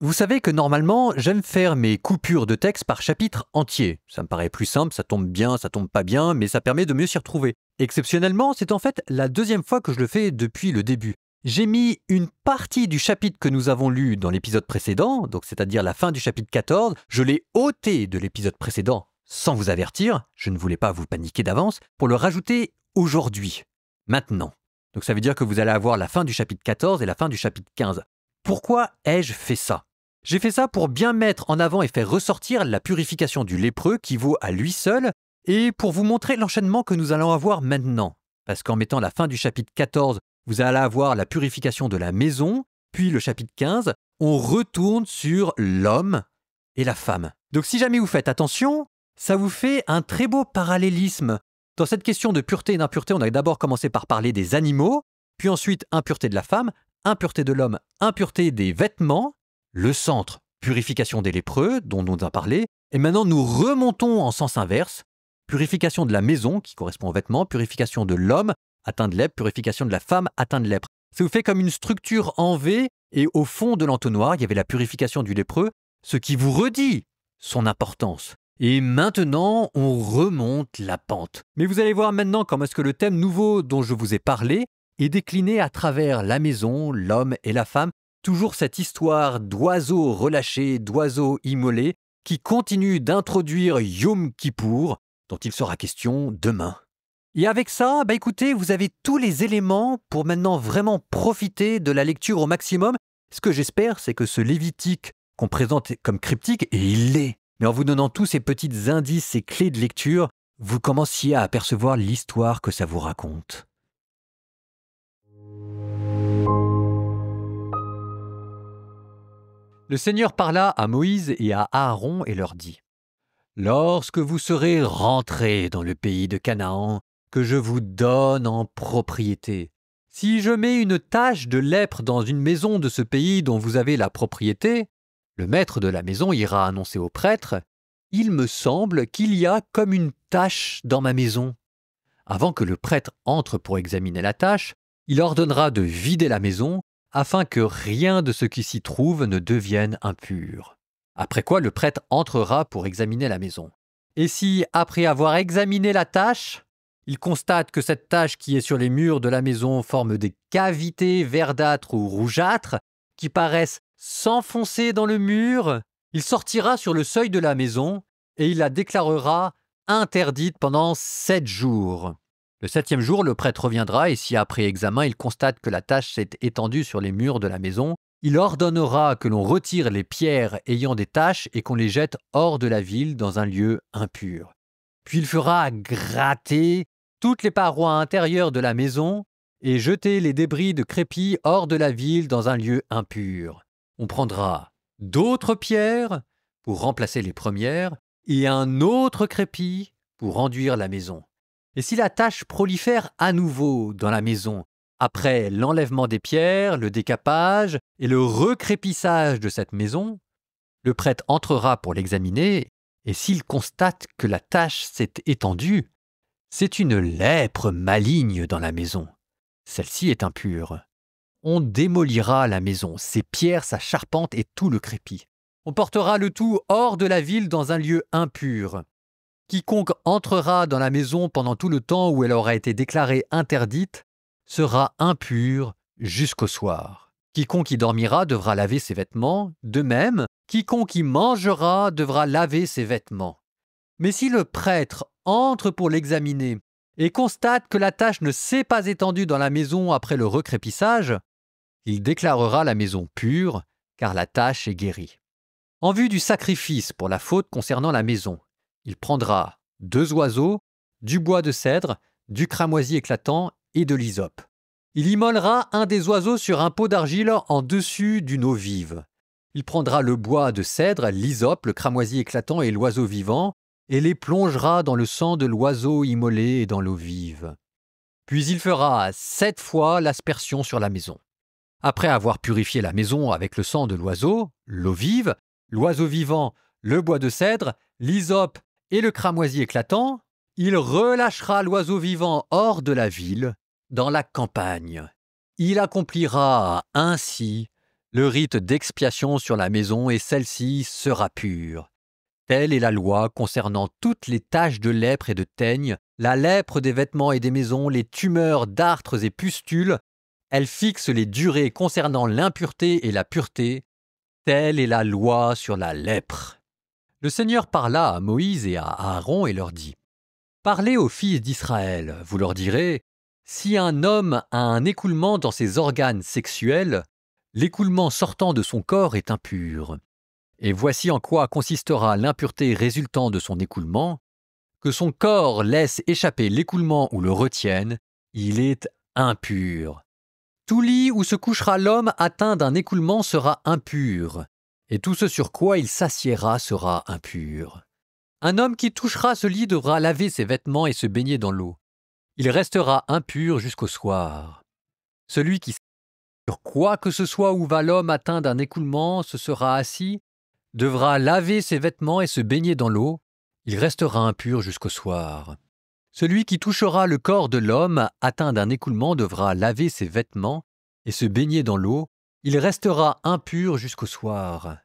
Vous savez que normalement, j'aime faire mes coupures de texte par chapitre entier. Ça me paraît plus simple, ça tombe bien, ça tombe pas bien, mais ça permet de mieux s'y retrouver. Exceptionnellement, c'est en fait la deuxième fois que je le fais depuis le début. J'ai mis une partie du chapitre que nous avons lu dans l'épisode précédent, donc c'est-à-dire la fin du chapitre 14, je l'ai ôté de l'épisode précédent sans vous avertir, je ne voulais pas vous paniquer d'avance, pour le rajouter aujourd'hui, maintenant. Donc ça veut dire que vous allez avoir la fin du chapitre 14 et la fin du chapitre 15. Pourquoi ai-je fait ça ? J'ai fait ça pour bien mettre en avant et faire ressortir la purification du lépreux qui vaut à lui seul et pour vous montrer l'enchaînement que nous allons avoir maintenant. Parce qu'en mettant la fin du chapitre 14, vous allez avoir la purification de la maison, puis le chapitre 15, on retourne sur l'homme et la femme. Donc si jamais vous faites attention, ça vous fait un très beau parallélisme. Dans cette question de pureté et d'impureté, on a d'abord commencé par parler des animaux, puis ensuite impureté de la femme, impureté de l'homme, impureté des vêtements, le centre, purification des lépreux, dont on a parlé, et maintenant nous remontons en sens inverse, purification de la maison, qui correspond aux vêtements, purification de l'homme, atteint de lèpre, purification de la femme, atteint de lèpre. Ça vous fait comme une structure en V, et au fond de l'entonnoir, il y avait la purification du lépreux, ce qui vous redit son importance. Et maintenant, on remonte la pente. Mais vous allez voir maintenant comment est-ce que le thème nouveau dont je vous ai parlé est décliné à travers la maison, l'homme et la femme, toujours cette histoire d'oiseaux relâchés, d'oiseaux immolés, qui continue d'introduire Yom Kippour, dont il sera question demain. Et avec ça, écoutez, vous avez tous les éléments pour maintenant vraiment profiter de la lecture au maximum. Ce que j'espère, c'est que ce Lévitique qu'on présente comme cryptique, et il l'est, mais en vous donnant tous ces petits indices et clés de lecture, vous commenciez à apercevoir l'histoire que ça vous raconte. Le Seigneur parla à Moïse et à Aaron et leur dit : « Lorsque vous serez rentrés dans le pays de Canaan, que je vous donne en propriété, si je mets une tache de lèpre dans une maison de ce pays dont vous avez la propriété, le maître de la maison ira annoncer au prêtre : « Il me semble qu'il y a comme une tache dans ma maison. » Avant que le prêtre entre pour examiner la tache, il ordonnera de vider la maison afin que rien de ce qui s'y trouve ne devienne impur. Après quoi le prêtre entrera pour examiner la maison. Et si, après avoir examiné la tache, il constate que cette tache qui est sur les murs de la maison forme des cavités verdâtres ou rougeâtres qui paraissent s'enfoncer dans le mur, il sortira sur le seuil de la maison et il la déclarera interdite pendant 7 jours. Le 7e jour, le prêtre reviendra et si après examen il constate que la tache s'est étendue sur les murs de la maison, il ordonnera que l'on retire les pierres ayant des taches et qu'on les jette hors de la ville dans un lieu impur. Puis il fera gratter toutes les parois intérieures de la maison et jeter les débris de crépi hors de la ville dans un lieu impur. On prendra d'autres pierres pour remplacer les premières et un autre crépi pour enduire la maison. Et si la tache prolifère à nouveau dans la maison, après l'enlèvement des pierres, le décapage et le recrépissage de cette maison, le prêtre entrera pour l'examiner et s'il constate que la tache s'est étendue, c'est une lèpre maligne dans la maison. Celle-ci est impure. On démolira la maison, ses pierres, sa charpente et tout le crépi. On portera le tout hors de la ville dans un lieu impur. Quiconque entrera dans la maison pendant tout le temps où elle aura été déclarée interdite sera impur jusqu'au soir. Quiconque y dormira devra laver ses vêtements, de même, quiconque y mangera devra laver ses vêtements. Mais si le prêtre entre pour l'examiner et constate que la tache ne s'est pas étendue dans la maison après le recrépissage, il déclarera la maison pure, car la tache est guérie. En vue du sacrifice pour la faute concernant la maison, il prendra 2 oiseaux, du bois de cèdre, du cramoisi éclatant et de l'hysope. Il immolera un des oiseaux sur un pot d'argile en dessus d'une eau vive. Il prendra le bois de cèdre, l'hysope, le cramoisi éclatant et l'oiseau vivant, et les plongera dans le sang de l'oiseau immolé et dans l'eau vive. Puis il fera 7 fois l'aspersion sur la maison. Après avoir purifié la maison avec le sang de l'oiseau, l'eau vive, l'oiseau vivant, le bois de cèdre, l'hysope et le cramoisi éclatant, il relâchera l'oiseau vivant hors de la ville, dans la campagne. Il accomplira ainsi le rite d'expiation sur la maison et celle-ci sera pure. Telle est la loi concernant toutes les taches de lèpre et de teigne, la lèpre des vêtements et des maisons, les tumeurs, dartres et pustules. Elle fixe les durées concernant l'impureté et la pureté. Telle est la loi sur la lèpre. Le Seigneur parla à Moïse et à Aaron et leur dit : Parlez aux fils d'Israël, vous leur direz : si un homme a un écoulement dans ses organes sexuels, l'écoulement sortant de son corps est impur. Et voici en quoi consistera l'impureté résultant de son écoulement, que son corps laisse échapper l'écoulement ou le retienne, il est impur. Tout lit où se couchera l'homme atteint d'un écoulement sera impur, et tout ce sur quoi il s'assiera sera impur. Un homme qui touchera ce lit devra laver ses vêtements et se baigner dans l'eau. Il restera impur jusqu'au soir. Celui qui sur quoi que ce soit où va l'homme atteint d'un écoulement se sera assis, devra laver ses vêtements et se baigner dans l'eau, il restera impur jusqu'au soir. Celui qui touchera le corps de l'homme atteint d'un écoulement devra laver ses vêtements et se baigner dans l'eau, il restera impur jusqu'au soir.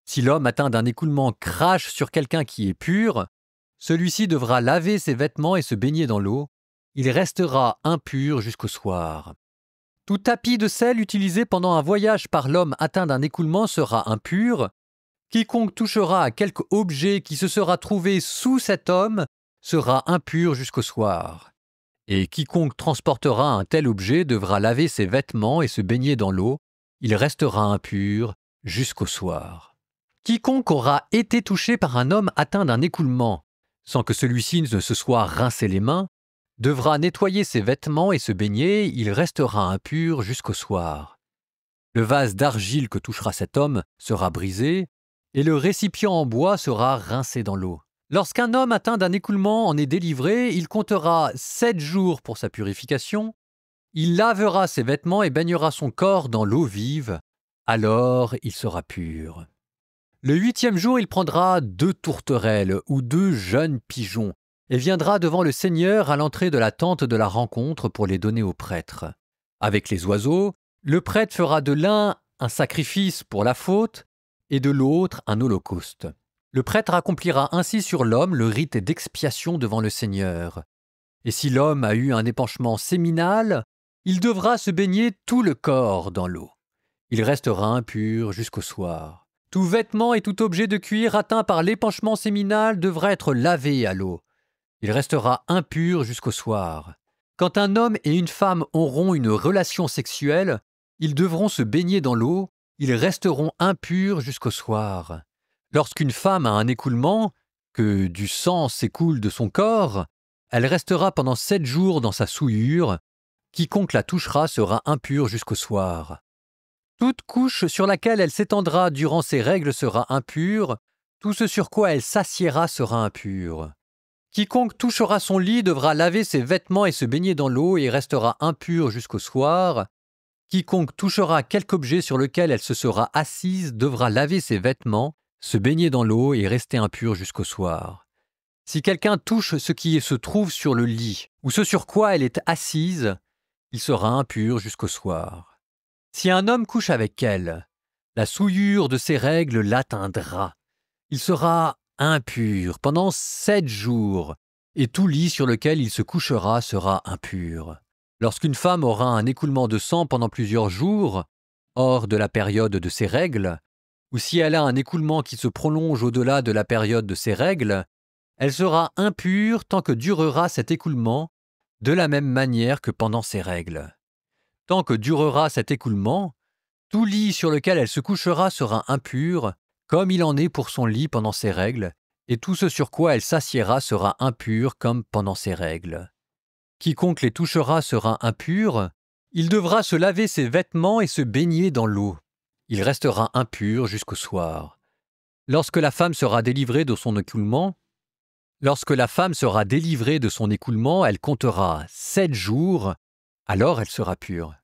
Si l'homme atteint d'un écoulement crache sur quelqu'un qui est pur, celui-ci devra laver ses vêtements et se baigner dans l'eau, il restera impur jusqu'au soir. Tout tapis de sel utilisé pendant un voyage par l'homme atteint d'un écoulement sera impur. Quiconque touchera à quelque objet qui se sera trouvé sous cet homme sera impur jusqu'au soir. Et quiconque transportera un tel objet devra laver ses vêtements et se baigner dans l'eau, il restera impur jusqu'au soir. Quiconque aura été touché par un homme atteint d'un écoulement, sans que celui-ci ne se soit rincé les mains, devra nettoyer ses vêtements et se baigner, il restera impur jusqu'au soir. Le vase d'argile que touchera cet homme sera brisé, et le récipient en bois sera rincé dans l'eau. Lorsqu'un homme atteint d'un écoulement en est délivré, il comptera 7 jours pour sa purification, il lavera ses vêtements et baignera son corps dans l'eau vive, alors il sera pur. Le 8e jour, il prendra 2 tourterelles ou 2 jeunes pigeons et viendra devant le Seigneur à l'entrée de la tente de la rencontre pour les donner au prêtre. Avec les oiseaux, le prêtre fera de l'un un sacrifice pour la faute et de l'autre un holocauste. Le prêtre accomplira ainsi sur l'homme le rite d'expiation devant le Seigneur. Et si l'homme a eu un épanchement séminal, il devra se baigner tout le corps dans l'eau. Il restera impur jusqu'au soir. Tout vêtement et tout objet de cuir atteint par l'épanchement séminal devra être lavé à l'eau. Il restera impur jusqu'au soir. Quand un homme et une femme auront une relation sexuelle, ils devront se baigner dans l'eau, ils resteront impurs jusqu'au soir. Lorsqu'une femme a un écoulement, que du sang s'écoule de son corps, elle restera pendant 7 jours dans sa souillure. Quiconque la touchera sera impur jusqu'au soir. Toute couche sur laquelle elle s'étendra durant ses règles sera impure, tout ce sur quoi elle s'assiera sera impur. Quiconque touchera son lit devra laver ses vêtements et se baigner dans l'eau et restera impur jusqu'au soir. Quiconque touchera quelque objet sur lequel elle se sera assise devra laver ses vêtements, se baigner dans l'eau et rester impur jusqu'au soir. Si quelqu'un touche ce qui se trouve sur le lit ou ce sur quoi elle est assise, il sera impur jusqu'au soir. Si un homme couche avec elle, la souillure de ses règles l'atteindra. Il sera impur pendant 7 jours, et tout lit sur lequel il se couchera sera impur. Lorsqu'une femme aura un écoulement de sang pendant plusieurs jours, hors de la période de ses règles, ou si elle a un écoulement qui se prolonge au-delà de la période de ses règles, elle sera impure tant que durera cet écoulement, de la même manière que pendant ses règles. Tant que durera cet écoulement, tout lit sur lequel elle se couchera sera impur, comme il en est pour son lit pendant ses règles, et tout ce sur quoi elle s'assiera sera impur comme pendant ses règles. Quiconque les touchera sera impur, il devra se laver ses vêtements et se baigner dans l'eau. Il restera impur jusqu'au soir. Lorsque la femme sera délivrée de son écoulement, elle comptera 7 jours, alors elle sera pure.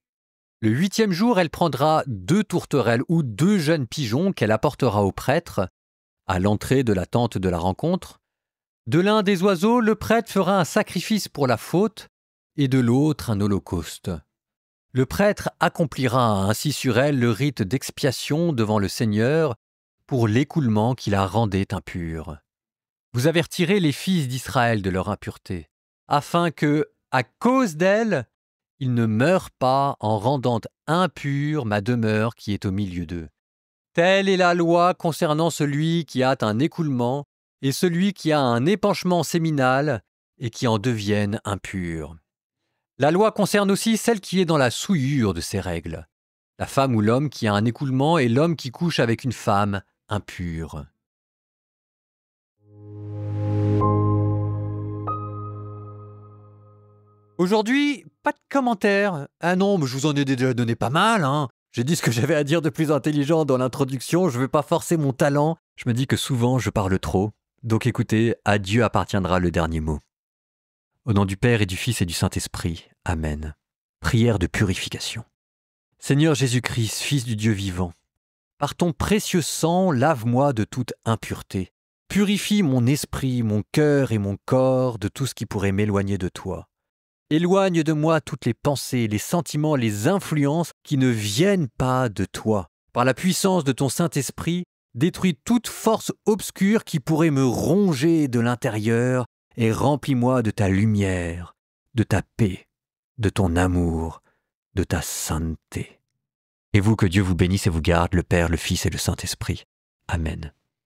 Le 8e jour, elle prendra 2 tourterelles ou 2 jeunes pigeons qu'elle apportera au prêtre, à l'entrée de la tente de la rencontre. De l'un des oiseaux, le prêtre fera un sacrifice pour la faute, et de l'autre un holocauste. Le prêtre accomplira ainsi sur elle le rite d'expiation devant le Seigneur pour l'écoulement qui la rendait impure. Vous avertirez les fils d'Israël de leur impureté, afin que, à cause d'elle, ils ne meurent pas en rendant impure ma demeure qui est au milieu d'eux. Telle est la loi concernant celui qui a un écoulement et celui qui a un épanchement séminal et qui en deviennent impurs. La loi concerne aussi celle qui est dans la souillure de ces règles, la femme ou l'homme qui a un écoulement et l'homme qui couche avec une femme impure. Aujourd'hui, pas de commentaires. Ah non, mais je vous en ai déjà donné pas mal, hein. J'ai dit ce que j'avais à dire de plus intelligent dans l'introduction, je ne veux pas forcer mon talent. Je me dis que souvent je parle trop. Donc écoutez, à Dieu appartiendra le dernier mot. Au nom du Père et du Fils et du Saint-Esprit. Amen. Prière de purification. Seigneur Jésus-Christ, Fils du Dieu vivant, par ton précieux sang, lave-moi de toute impureté. Purifie mon esprit, mon cœur et mon corps de tout ce qui pourrait m'éloigner de toi. Éloigne de moi toutes les pensées, les sentiments, les influences qui ne viennent pas de toi. Par la puissance de ton Saint-Esprit, détruis toute force obscure qui pourrait me ronger de l'intérieur et remplis-moi de ta lumière, de ta paix, de ton amour, de ta sainteté. Et vous, que Dieu vous bénisse et vous garde, le Père, le Fils et le Saint-Esprit. Amen.